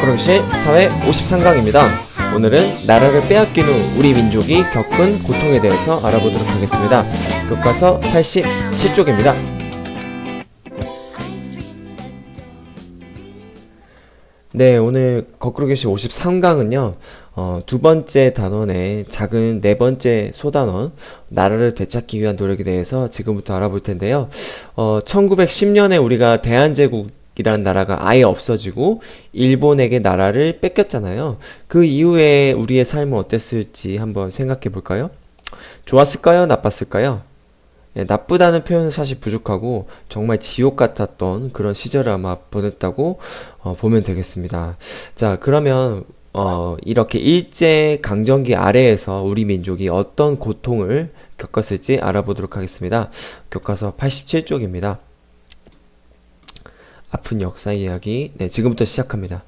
거꾸로실 사회 53강입니다. 오늘은 나라를 빼앗긴 후 우리 민족이 겪은 고통에 대해서 알아보도록 하겠습니다. 교과서 87쪽입니다. 네, 오늘 거꾸로 계실 53강은요, 두 번째 단원의 작은 네 번째 소단원, 나라를 되찾기 위한 노력에 대해서 지금부터 알아볼 텐데요. 1910년에 우리가 대한제국이라는 나라가 아예 없어지고 일본에게 나라를 뺏겼잖아요. 그 이후에 우리의 삶은 어땠을지 한번 생각해 볼까요? 좋았을까요? 나빴을까요? 예, 나쁘다는 표현은 사실 부족하고 정말 지옥 같았던 그런 시절을 아마 보냈다고 보면 되겠습니다. 자, 그러면 이렇게 일제 강점기 아래에서 우리 민족이 어떤 고통을 겪었을지 알아보도록 하겠습니다. 교과서 87쪽입니다. 아픈 역사 이야기. 네, 지금부터 시작합니다.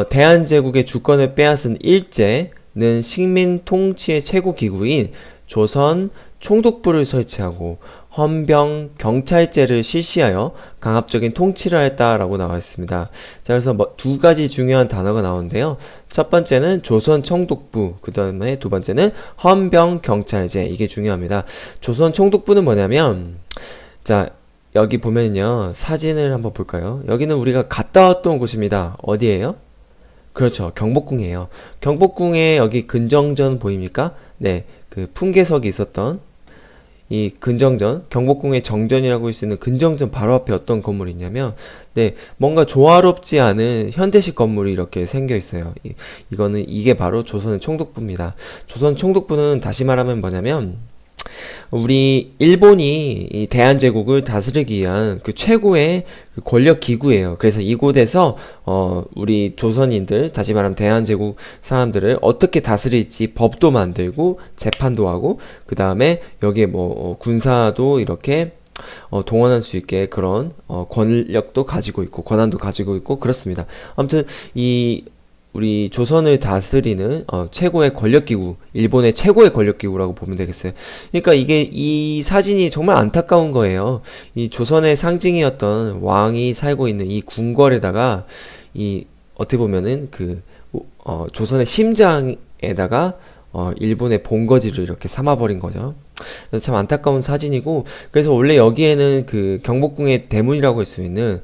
대한제국의 주권을 빼앗은 일제는 식민 통치의 최고 기구인 조선 총독부를 설치하고 헌병 경찰제를 실시하여 강압적인 통치를 했다라고 나와 있습니다. 자, 그래서 두 가지 중요한 단어가 나오는데요. 첫 번째는 조선 총독부, 그 다음에 두 번째는 헌병 경찰제. 이게 중요합니다. 조선 총독부는 뭐냐면, 자, 여기 보면요, 사진을 한번 볼까요? 여기는 우리가 갔다 왔던 곳입니다. 어디예요? 그렇죠, 경복궁이에요. 경복궁에 여기 근정전 보입니까? 네, 그 풍계석이 있었던 이 근정전, 경복궁의 정전이라고 할 수 있는 근정전 바로 앞에 어떤 건물이 있냐면, 네, 뭔가 조화롭지 않은 현대식 건물이 이렇게 생겨 있어요. 이게 바로 조선의 총독부입니다. 조선 총독부는 다시 말하면 뭐냐면, 우리 일본이 이 대한제국을 다스리기 위한 그 최고의 그 권력 기구예요. 그래서 이곳에서 우리 조선인들, 다시 말하면 대한제국 사람들을 어떻게 다스릴지 법도 만들고 재판도 하고, 그 다음에 여기에 군사도 이렇게 동원할 수 있게 그런 권력도 가지고 있고 권한도 가지고 있고 그렇습니다. 아무튼 우리 조선을 다스리는 최고의 권력기구, 일본의 최고의 권력기구라고 보면 되겠어요. 그러니까 이 사진이 정말 안타까운 거예요. 이 조선의 상징이었던 왕이 살고 있는 이 궁궐에다가 어떻게 보면은 조선의 심장에다가 일본의 본거지를 이렇게 삼아버린 거죠. 그래서 참 안타까운 사진이고, 그래서 원래 여기에는 그 경복궁의 대문이라고 할 수 있는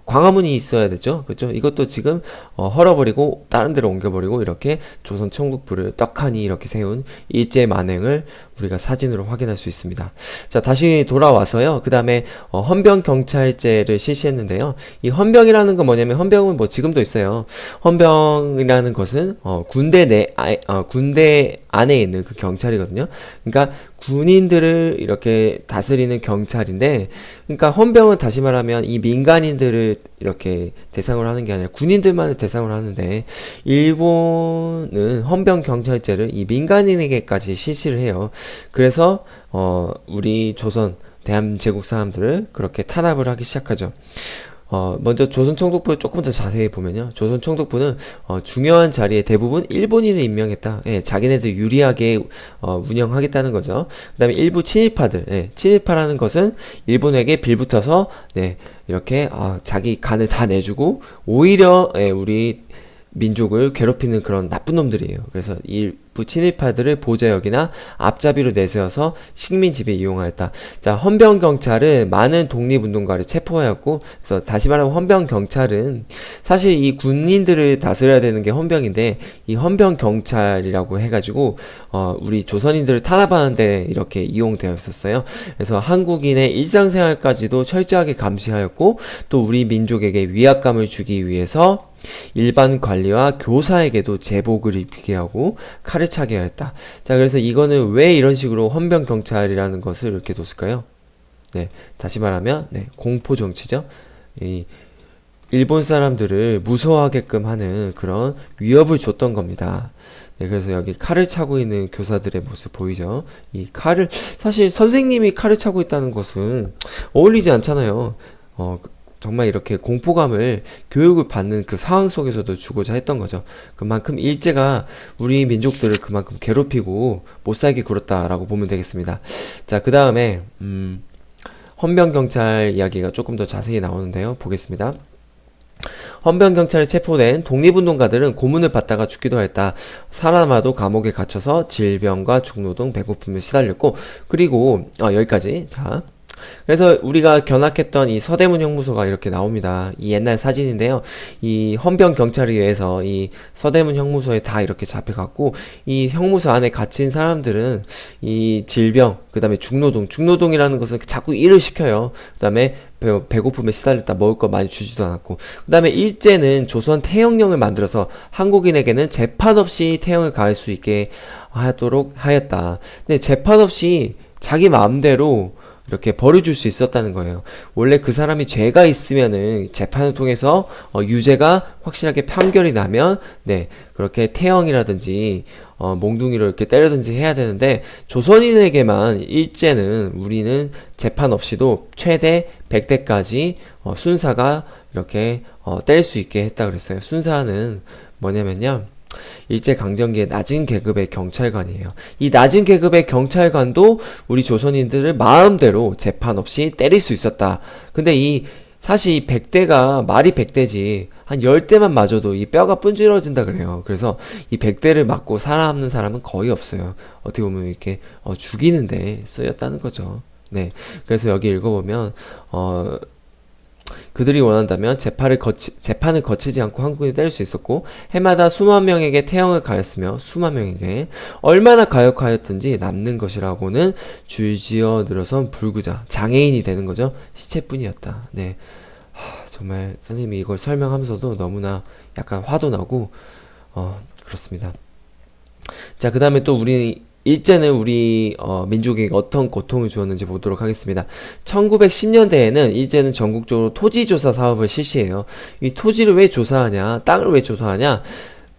광화문이 있어야 되죠. 그렇죠? 이것도 지금 헐어버리고 다른 데로 옮겨버리고 이렇게 조선 총독부를 떡하니 이렇게 세운 일제 만행을 우리가 사진으로 확인할 수 있습니다. 자, 다시 돌아와서요. 그 다음에 헌병 경찰제를 실시했는데요. 이 헌병이라는 건 뭐냐면, 헌병은 지금도 있어요. 헌병이라는 것은 군대 안에 있는 그 경찰이거든요. 그러니까 군인들을 이렇게 다스리는 경찰인데, 그러니까 헌병은 다시 말하면 이 민간인들을 이렇게 대상으로 하는 게 아니라 군인들만을 대상으로 하는데, 일본은 헌병 경찰제를 이 민간인에게까지 실시를 해요. 그래서 우리 조선 대한제국 사람들을 그렇게 탄압을 하기 시작하죠. 먼저 조선 총독부를 조금 더 자세히 보면요. 조선 총독부는 중요한 자리에 대부분 일본인을 임명했다. 예, 자기네들 유리하게 운영하겠다는 거죠. 그 다음에 일부 친일파들, 예, 친일파라는 것은 일본에게 빌붙어서 네, 이렇게 자기 간을 다 내주고 오히려 우리 민족을 괴롭히는 그런 나쁜 놈들이에요. 그래서 일부 친일파들을 보좌역이나 앞잡이로 내세워서 식민 지배에 이용하였다. 자, 헌병 경찰은 많은 독립운동가를 체포하였고, 그래서 다시 말하면 헌병 경찰은 사실 이 군인들을 다스려야 되는 게 헌병인데, 이 헌병 경찰이라고 해가지고 우리 조선인들을 탄압하는데 이렇게 이용되었었어요. 그래서 한국인의 일상생활까지도 철저하게 감시하였고, 또 우리 민족에게 위압감을 주기 위해서 일반 관리와 교사에게도 제복을 입히게 하고 칼을 차게 하였다. 자, 그래서 이거는 왜 이런 식으로 헌병 경찰이라는 것을 이렇게 뒀을까요? 네, 다시 말하면 공포 정치죠. 이 일본 사람들을 무서워하게끔 하는 그런 위협을 줬던 겁니다. 네, 그래서 여기 칼을 차고 있는 교사들의 모습 보이죠? 이 칼을, 사실 선생님이 칼을 차고 있다는 것은 어울리지 않잖아요. 정말 이렇게 공포감을 교육을 받는 그 상황 속에서도 주고자 했던 거죠. 그만큼 일제가 우리 민족들을 그만큼 괴롭히고 못살게 굴었다라고 보면 되겠습니다. 자, 그 다음에 헌병경찰 이야기가 조금 더 자세히 나오는데요. 보겠습니다. 헌병경찰에 체포된 독립운동가들은 고문을 받다가 죽기도 했다. 살아남아도 감옥에 갇혀서 질병과 중노동, 배고픔에 시달렸고, 그리고 여기까지. 자, 그래서 우리가 견학했던 이 서대문 형무소가 이렇게 나옵니다. 이 옛날 사진인데요. 이 헌병 경찰에 의해서 이 서대문 형무소에 다 이렇게 잡혀갔고, 이 형무소 안에 갇힌 사람들은 이 질병, 그 다음에 중노동이라는 것은 자꾸 일을 시켜요. 그 다음에 배고픔에 시달렸다. 먹을 거 많이 주지도 않았고, 그 다음에 일제는 조선 태형령을 만들어서 한국인에게는 재판 없이 태형을 가할 수 있게 하도록 하였다. 근데 재판 없이 자기 마음대로 이렇게 벌어줄 수 있었다는 거예요. 원래 그 사람이 죄가 있으면은 재판을 통해서 유죄가 확실하게 판결이 나면 네 그렇게 태형이라든지 몽둥이로 이렇게 때리든지 해야 되는데, 조선인에게만 일제는 우리는 재판 없이도 최대 100대까지 순사가 이렇게 때릴 수 있게 했다 그랬어요. 순사는 뭐냐면요, 일제강점기의 낮은 계급의 경찰관이에요. 이 낮은 계급의 경찰관도 우리 조선인들을 마음대로 재판 없이 때릴 수 있었다. 근데 사실 100대가 말이 100대지 한 10대만 맞아도 이 뼈가 분질러진다 그래요. 그래서 이 100대를 맞고 살아남는 사람은 거의 없어요. 어떻게 보면 이렇게 죽이는데 쓰였다는 거죠. 네. 그래서 여기 읽어보면 그들이 원한다면 재판을 거치지 않고 한국인을 때릴 수 있었고, 해마다 수만 명에게 태형을 가했으며 수만 명에게 얼마나 가역하였든지 남는 것이라고는 줄지어 늘어선 불구자, 장애인이 되는 거죠. 시체뿐이었다. 네, 정말 선생님이 이걸 설명하면서도 너무나 약간 화도 나고 그렇습니다. 자, 그 다음에 또 일제는 우리 민족에게 어떤 고통을 주었는지 보도록 하겠습니다. 1910년대에는 일제는 전국적으로 토지조사 사업을 실시해요. 이 토지를 왜 조사하냐, 땅을 왜 조사하냐,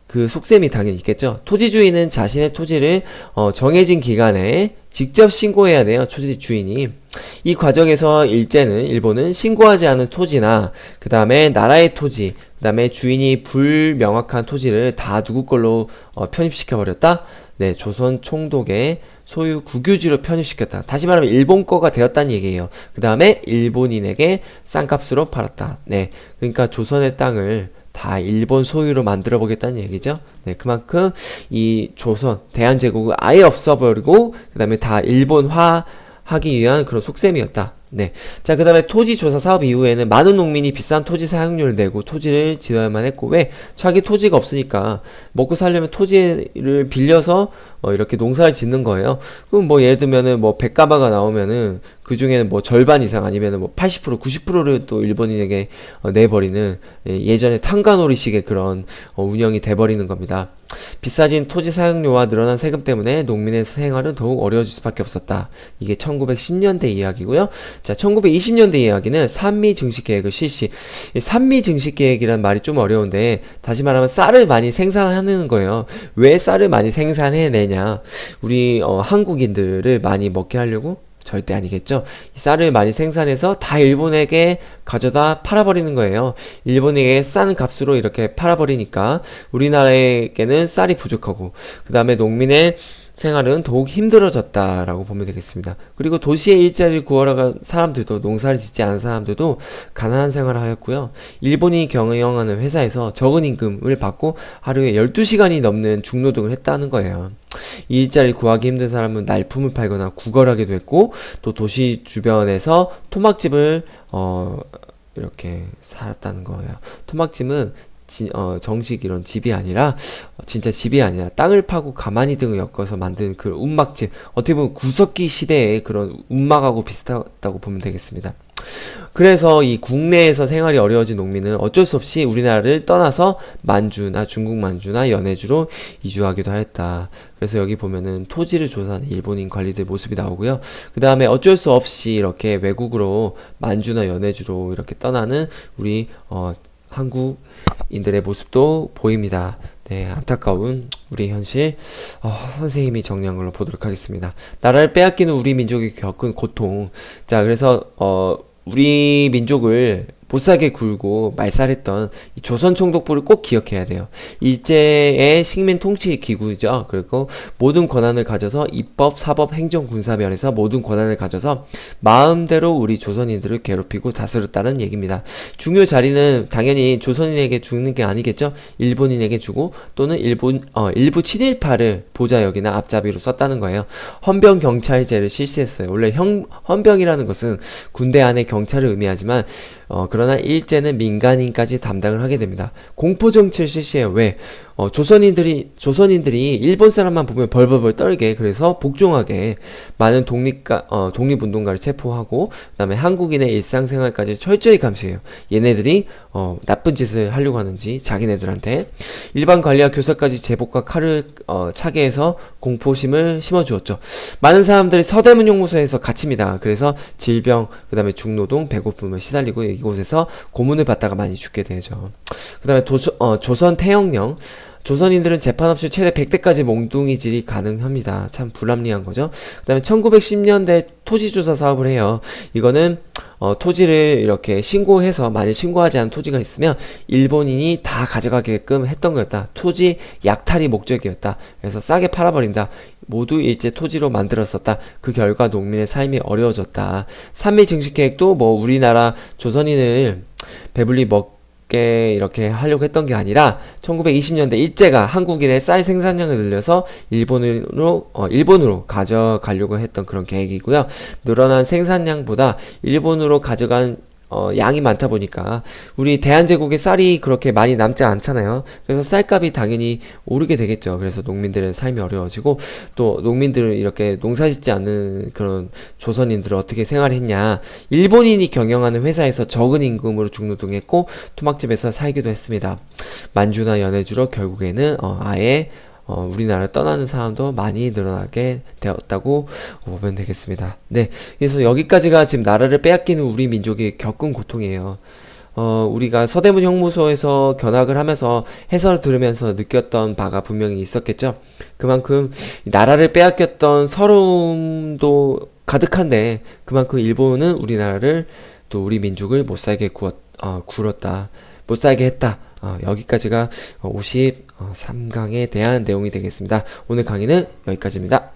그 속셈이 당연히 있겠죠. 토지주인은 자신의 토지를 정해진 기간에 직접 신고해야 돼요. 토지 주인이. 이 과정에서 일본은 신고하지 않은 토지나 그 다음에 나라의 토지, 그 다음에 주인이 불명확한 토지를 다 누구 걸로 편입시켜 버렸다. 네, 조선 총독의 소유 국유지로 편입시켰다. 다시 말하면 일본 거가 되었다는 얘기예요. 그 다음에 일본인에게 싼 값으로 팔았다. 네, 그러니까 조선의 땅을 다 일본 소유로 만들어 보겠다는 얘기죠. 네, 그만큼 이 조선 대한제국을 아예 없어버리고 그 다음에 다 일본화 하기 위한 그런 속셈이었다. 네. 자, 그 다음에 토지 조사 사업 이후에는 많은 농민이 비싼 토지 사용료를 내고 토지를 지어야만 했고, 왜? 자기 토지가 없으니까 먹고 살려면 토지를 빌려서 이렇게 농사를 짓는 거예요. 그럼 뭐 예를 들면은 뭐 100가마가 나오면은 그 중에는 뭐 절반 이상 아니면은 뭐 80%, 90%를 또 일본인에게 내버리는 예전에 탕가놀이식의 그런 운영이 돼버리는 겁니다. 비싸진 토지 사용료와 늘어난 세금 때문에 농민의 생활은 더욱 어려워질 수밖에 없었다. 이게 1910년대 이야기고요. 자, 1920년대 이야기는 산미 증식 계획을 실시. 산미 증식 계획이란 말이 좀 어려운데, 다시 말하면 쌀을 많이 생산하는 거예요. 왜 쌀을 많이 생산해내냐? 우리 한국인들을 많이 먹게 하려고? 절대 아니겠죠. 이 쌀을 많이 생산해서 다 일본에게 가져다 팔아버리는 거예요. 일본에게 싼 값으로 이렇게 팔아버리니까 우리나라에게는 쌀이 부족하고, 그 다음에 농민의 생활은 더욱 힘들어졌다라고 보면 되겠습니다. 그리고 도시의 일자리를 구하러 사람들도, 농사를 짓지 않은 사람들도 가난한 생활을 하였고요. 일본이 경영하는 회사에서 적은 임금을 받고 하루에 12시간이 넘는 중노동을 했다는 거예요. 이 일자리 구하기 힘든 사람은 날품을 팔거나 구걸하게 됐고, 또 도시 주변에서 토막집을 이렇게 살았다는 거예요. 토막집은 정식 이런 집이 아니라 진짜 집이 아니라 땅을 파고 가마니 등을 엮어서 만든 그 움막집, 어떻게 보면 구석기 시대의 그런 움막하고 비슷하다고 보면 되겠습니다. 그래서 이 국내에서 생활이 어려워진 농민은 어쩔 수 없이 우리나라를 떠나서 만주나 중국 만주나 연해주로 이주하기도 하였다. 그래서 여기 보면은 토지를 조사하는 일본인 관리들 모습이 나오고요. 그 다음에 어쩔 수 없이 이렇게 외국으로 만주나 연해주로 이렇게 떠나는 우리 한국인들의 모습도 보입니다. 네, 안타까운 우리 현실 선생님이 정리한 걸로 보도록 하겠습니다. 나라를 빼앗기는 우리 민족이 겪은 고통. 자, 그래서 우리 민족을 못살게 굴고 말살했던 이 조선 총독부를 꼭 기억해야 돼요. 일제의 식민 통치 기구죠. 그리고 모든 권한을 가져서 입법, 사법, 행정, 군사면에서 모든 권한을 가져서 마음대로 우리 조선인들을 괴롭히고 다스렸다는 얘기입니다. 중요 자리는 당연히 조선인에게 주는 게 아니겠죠. 일본인에게 주고 또는 일부 친일파를 보좌역이나 앞잡이로 썼다는 거예요. 헌병 경찰제를 실시했어요. 원래 헌병이라는 것은 군대 안에 경찰을 의미하지만 그러나 일제는 민간인까지 담당을 하게 됩니다. 공포정치를 실시해요. 왜? 조선인들이 일본 사람만 보면 벌벌벌 떨게, 그래서 복종하게 많은 독립운동가를 체포하고, 그 다음에 한국인의 일상생활까지 철저히 감시해요. 얘네들이, 나쁜 짓을 하려고 하는지, 자기네들한테. 일반 관리와 교사까지 제복과 칼을, 차게 해서 공포심을 심어주었죠. 많은 사람들이 서대문 용무소에서 갇힙니다. 그래서 질병, 그 다음에 중노동, 배고픔을 시달리고 이곳에서 고문을 받다가 많이 죽게 되죠. 그 다음에 조선 태형령. 조선인들은 재판 없이 최대 100대까지 몽둥이질이 가능합니다. 참 불합리한 거죠. 그 다음에 1910년대 토지조사 사업을 해요. 이거는 토지를 이렇게 신고해서, 만일 신고하지 않은 토지가 있으면 일본인이 다 가져가게끔 했던 거였다. 토지 약탈이 목적이었다. 그래서 싸게 팔아버린다. 모두 일제 토지로 만들었었다. 그 결과 농민의 삶이 어려워졌다. 삼미 증식계획도 뭐 우리나라 조선인을 배불리 이렇게 하려고 했던 게 아니라 1920년대 일제가 한국인의 쌀 생산량을 늘려서 일본으로 가져가려고 했던 그런 계획이고요. 늘어난 생산량보다 일본으로 가져간 양이 많다 보니까 우리 대한제국의 쌀이 그렇게 많이 남지 않잖아요. 그래서 쌀값이 당연히 오르게 되겠죠. 그래서 농민들의 삶이 어려워지고, 또 농민들을 이렇게 농사짓지 않는 그런 조선인들을 어떻게 생활했냐. 일본인이 경영하는 회사에서 적은 임금으로 중노동했고 토막집에서 살기도 했습니다. 만주나 연해주로 결국에는 아예 우리나라를 떠나는 사람도 많이 늘어나게 되었다고 보면 되겠습니다. 네. 그래서 여기까지가 지금 나라를 빼앗기는 우리 민족이 겪은 고통이에요. 우리가 서대문 형무소에서 견학을 하면서 해설을 들으면서 느꼈던 바가 분명히 있었겠죠. 그만큼 나라를 빼앗겼던 서러움도 가득한데, 그만큼 일본은 우리나라를, 또 우리 민족을 못살게 굴었다. 못살게 했다. 여기까지가 53강에 대한 내용이 되겠습니다. 오늘 강의는 여기까지입니다.